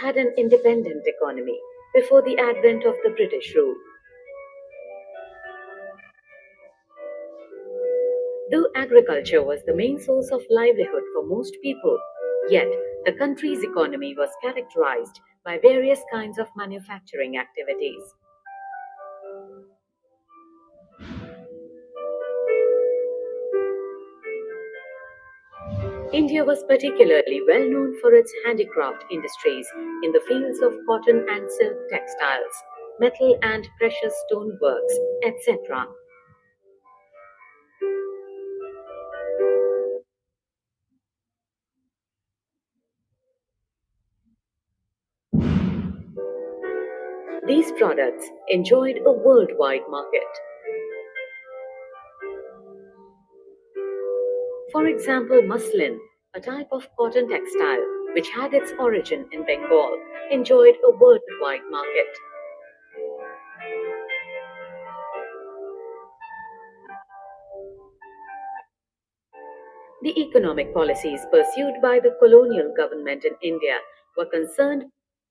had an independent economy before the advent of the British rule. Though agriculture was the main source of livelihood for most people, yet the country's economy was characterized by various kinds of manufacturing activities. India was particularly well known for its handicraft industries in the fields of cotton and silk textiles, metal and precious stone works, etc. These products enjoyed a worldwide market. For example, muslin, a type of cotton textile which had its origin in Bengal, enjoyed a worldwide market. The economic policies pursued by the colonial government in India were concerned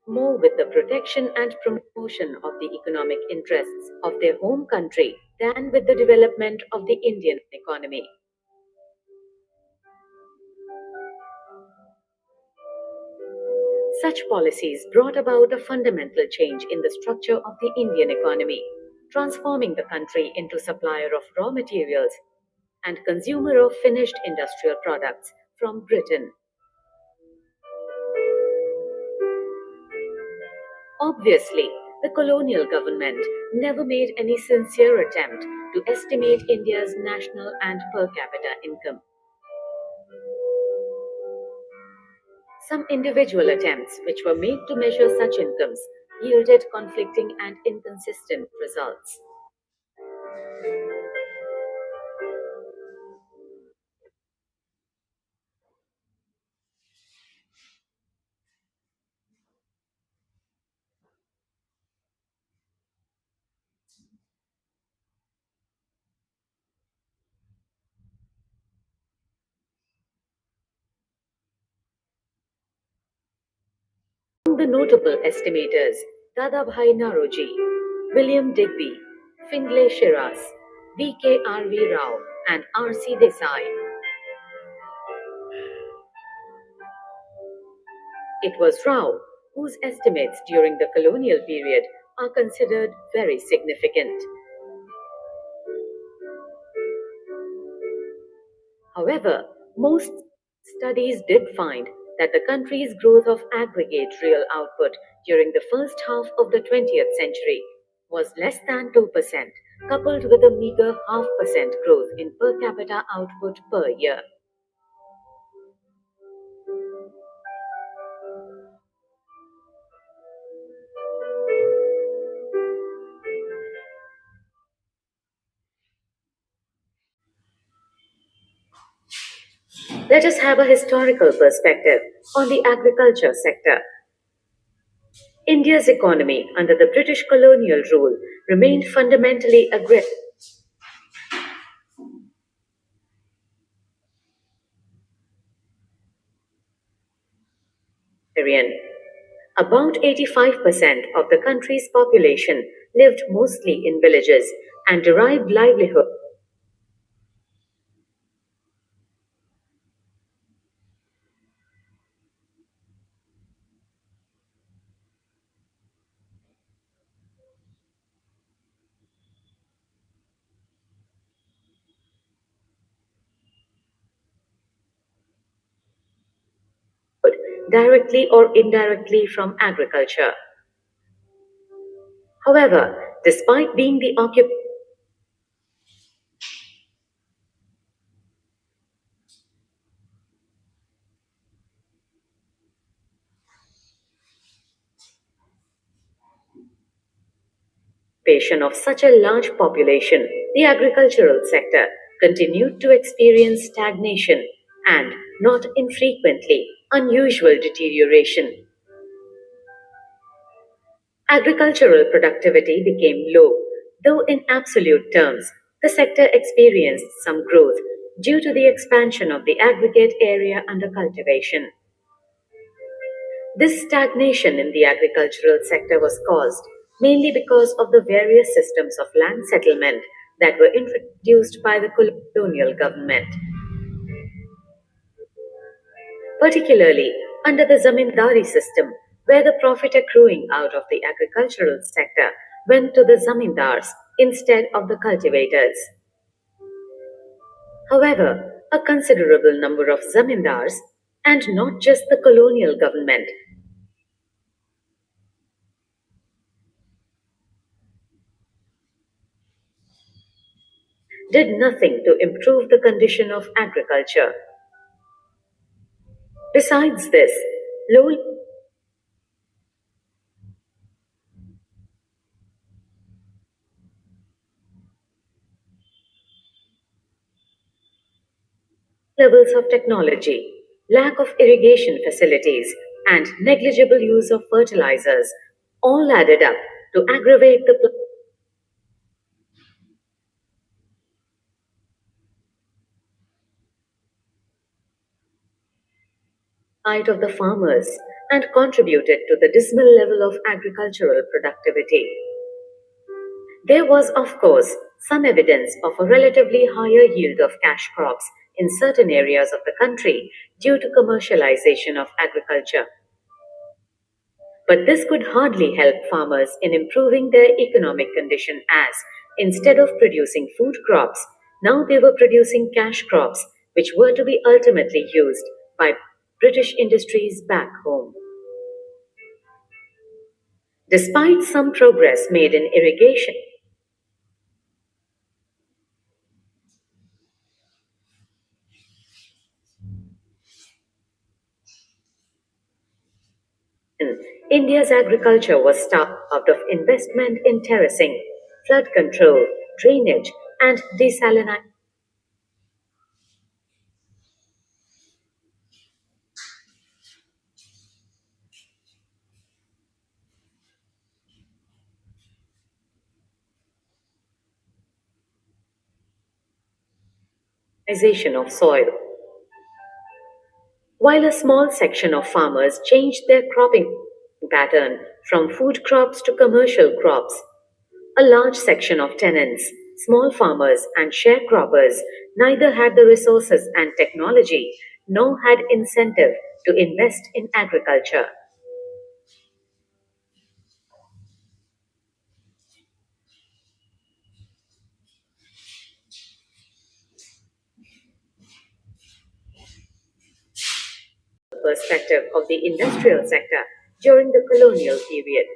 more with the protection and promotion of the economic interests of their home country than with the development of the Indian economy. Such policies brought about a fundamental change in the structure of the Indian economy, transforming the country into supplier of raw materials and consumer of finished industrial products from Britain. Obviously, the colonial government never made any sincere attempt to estimate India's national and per capita income. Some individual attempts which were made to measure such incomes yielded conflicting and inconsistent results. Among the notable estimators, Dadabhai Naroji, William Digby, Findlay Shiras, V.K.R.V. Rao, and R.C. Desai. It was Rao whose estimates during the colonial period are considered very significant. However, most studies did find that the country's growth of aggregate real output during the first half of the 20th century was less than 2%, coupled with a meager 0.5% growth in per capita output per year. Let us have a historical perspective on the agriculture sector. India's economy under the British colonial rule remained fundamentally agrarian. About 85% of the country's population lived mostly in villages and derived livelihood directly or indirectly from agriculture. However, despite being the occupation of such a large population, the agricultural sector continued to experience stagnation and, not infrequently, unusual deterioration. Agricultural productivity became low, though in absolute terms, the sector experienced some growth due to the expansion of the aggregate area under cultivation. This stagnation in the agricultural sector was caused mainly because of the various systems of land settlement that were introduced by the colonial government, particularly under the zamindari system, where the profit accruing out of the agricultural sector went to the zamindars instead of the cultivators. However, a considerable number of zamindars, and not just the colonial government, did nothing to improve the condition of agriculture. Besides this, low levels of technology, lack of irrigation facilities, and negligible use of fertilizers all added up to aggravate the plight of the farmers and contributed to the dismal level of agricultural productivity. There was, of course, some evidence of a relatively higher yield of cash crops in certain areas of the country due to commercialization of agriculture. But this could hardly help farmers in improving their economic condition as, instead of producing food crops, now they were producing cash crops which were to be ultimately used by British industries back home. Despite some progress made in irrigation, India's agriculture was starved of investment in terracing, flood control, drainage, and desalination of soil. While a small section of farmers changed their cropping pattern from food crops to commercial crops, a large section of tenants, small farmers, and sharecroppers neither had the resources and technology nor had incentive to invest in agriculture. Perspective of the industrial sector during the colonial period,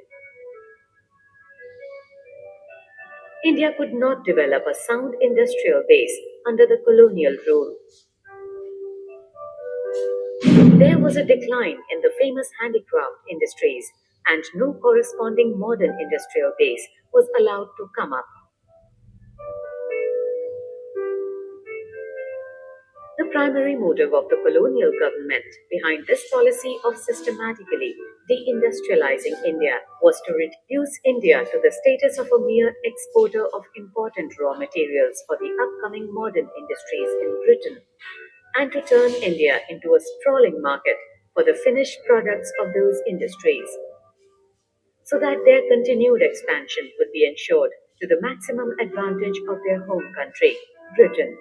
India could not develop a sound industrial base under the colonial rule. There was a decline in the famous handicraft industries, and no corresponding modern industrial base was allowed to come up. The primary motive of the colonial government behind this policy of systematically deindustrializing India was to reduce India to the status of a mere exporter of important raw materials for the upcoming modern industries in Britain, and to turn India into a sprawling market for the finished products of those industries, so that their continued expansion would be ensured to the maximum advantage of their home country, Britain.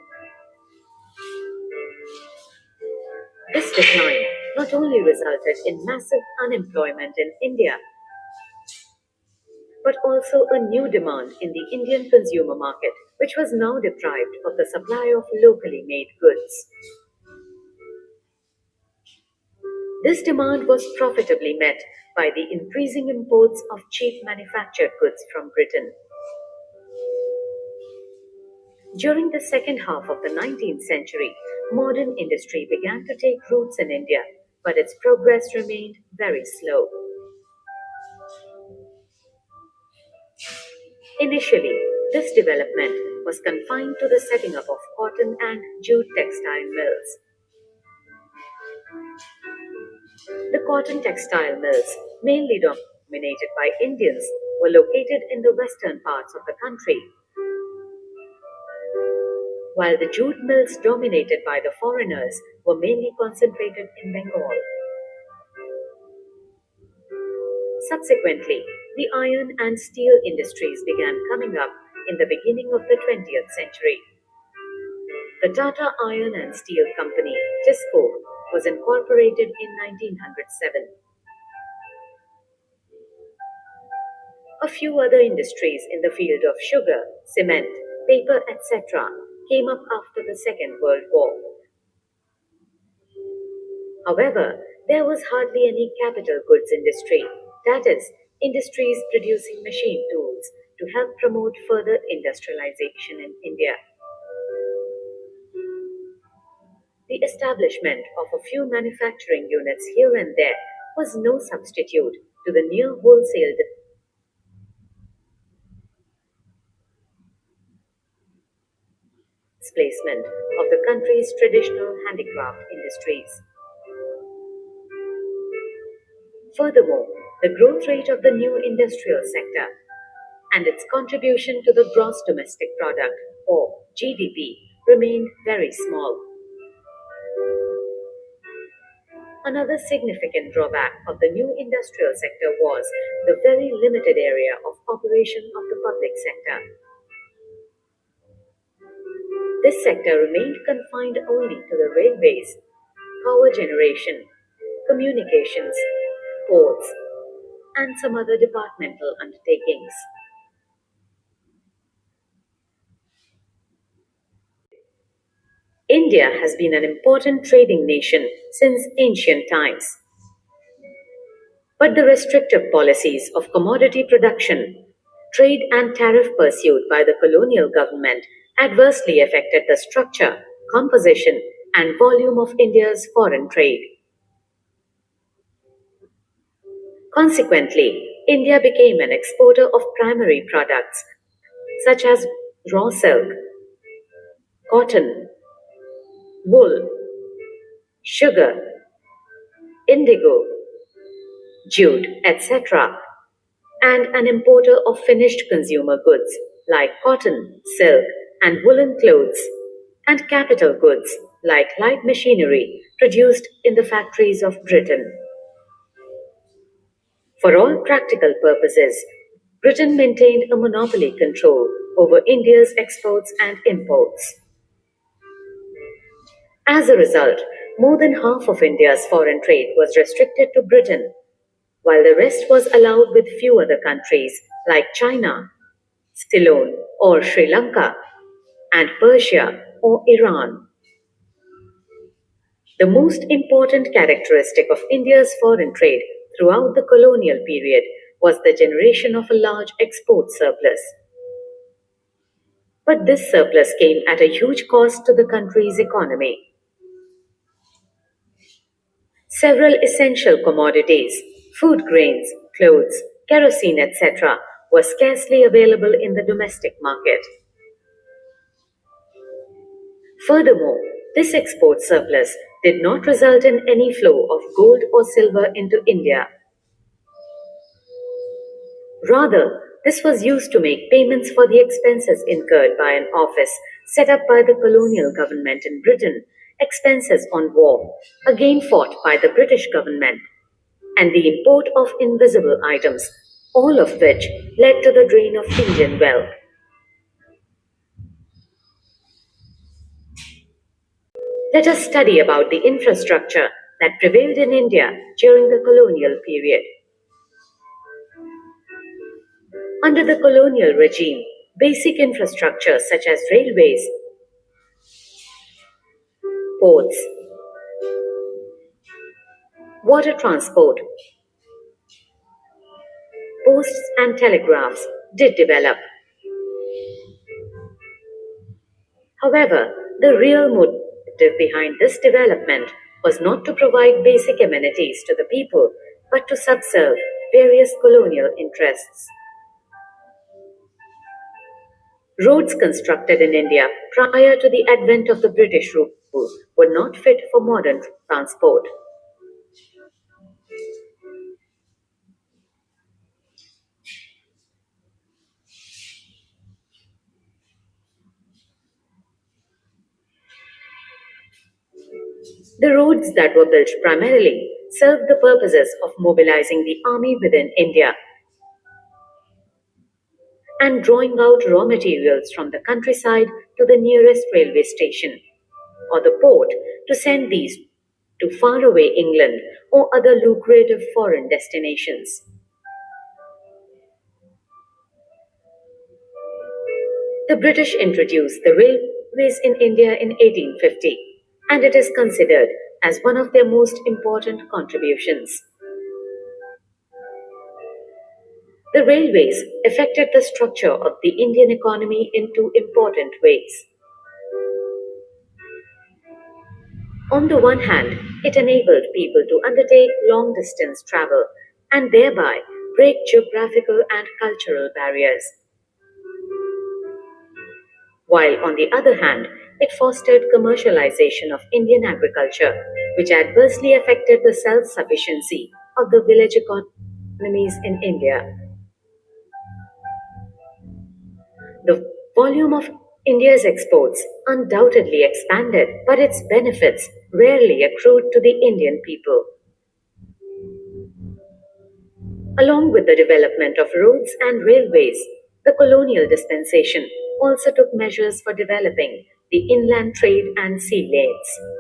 This decline not only resulted in massive unemployment in India, but also a new demand in the Indian consumer market, which was now deprived of the supply of locally made goods. This demand was profitably met by the increasing imports of cheap manufactured goods from Britain. During the second half of the 19th century, modern industry began to take roots in India, but its progress remained very slow. Initially, this development was confined to the setting up of cotton and jute textile mills. The cotton textile mills, mainly dominated by Indians, were located in the western parts of the country, while the jute mills dominated by the foreigners were mainly concentrated in Bengal. Subsequently, the iron and steel industries began coming up in the beginning of the 20th century. The Tata Iron and Steel Company, TISCO, was incorporated in 1907. A few other industries in the field of sugar, cement, paper, etc. came up after the Second World War. However, there was hardly any capital goods industry, that is, industries producing machine tools to help promote further industrialization in India. The establishment of a few manufacturing units here and there was no substitute to the near wholesale displacement of the country's traditional handicraft industries. Furthermore, the growth rate of the new industrial sector and its contribution to the gross domestic product, or GDP, remained very small. Another significant drawback of the new industrial sector was the very limited area of operation of the public sector. This sector remained confined only to the railways, power generation, communications, ports, and some other departmental undertakings. India has been an important trading nation since ancient times. But the restrictive policies of commodity production, trade, and tariff pursued by the colonial government adversely affected the structure, composition, and volume of India's foreign trade. Consequently, India became an exporter of primary products such as raw silk, cotton, wool, sugar, indigo, jute, etc., and an importer of finished consumer goods like cotton, silk, and woolen clothes, and capital goods like light machinery produced in the factories of Britain. For all practical purposes, Britain maintained a monopoly control over India's exports and imports. As a result, more than half of India's foreign trade was restricted to Britain, while the rest was allowed with few other countries like China, Ceylon or Sri Lanka, and Persia or Iran. The most important characteristic of India's foreign trade throughout the colonial period was the generation of a large export surplus. But this surplus came at a huge cost to the country's economy. Several essential commodities, food grains, clothes, kerosene, etc., were scarcely available in the domestic market. Furthermore, this export surplus did not result in any flow of gold or silver into India. Rather, this was used to make payments for the expenses incurred by an office set up by the colonial government in Britain, expenses on war, again fought by the British government, and the import of invisible items, all of which led to the drain of Indian wealth. Let us study about the infrastructure that prevailed in India during the colonial period. Under the colonial regime, basic infrastructure such as railways, ports, water transport, posts, and telegraphs did develop. However, the real motive behind this development was not to provide basic amenities to the people, but to subserve various colonial interests. Roads constructed in India prior to the advent of the British rule were not fit for modern transport. The roads that were built primarily served the purposes of mobilizing the army within India and drawing out raw materials from the countryside to the nearest railway station or the port to send these to faraway England or other lucrative foreign destinations. The British introduced the railways in India in 1850, and it is considered as one of their most important contributions. The railways affected the structure of the Indian economy in two important ways. On the one hand, it enabled people to undertake long distance travel and thereby break geographical and cultural barriers. While on the other hand, it fostered commercialization of Indian agriculture, which adversely affected the self sufficiency of the village economies in India. The volume of India's exports undoubtedly expanded, but its benefits rarely accrued to the Indian people. Along with the development of roads and railways, the colonial dispensation also took measures for developing the inland trade and sea lanes.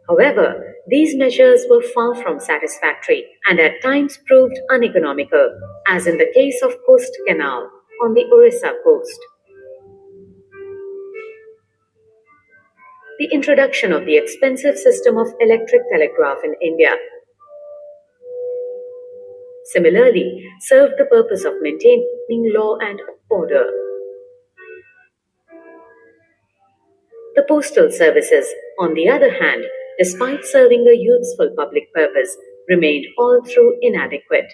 However, these measures were far from satisfactory and at times proved uneconomical, as in the case of Coast Canal on the Orissa coast. The introduction of the expensive system of electric telegraph in India similarly served the purpose of maintaining law and order. The postal services, on the other hand, despite serving a useful public purpose, remained all through inadequate.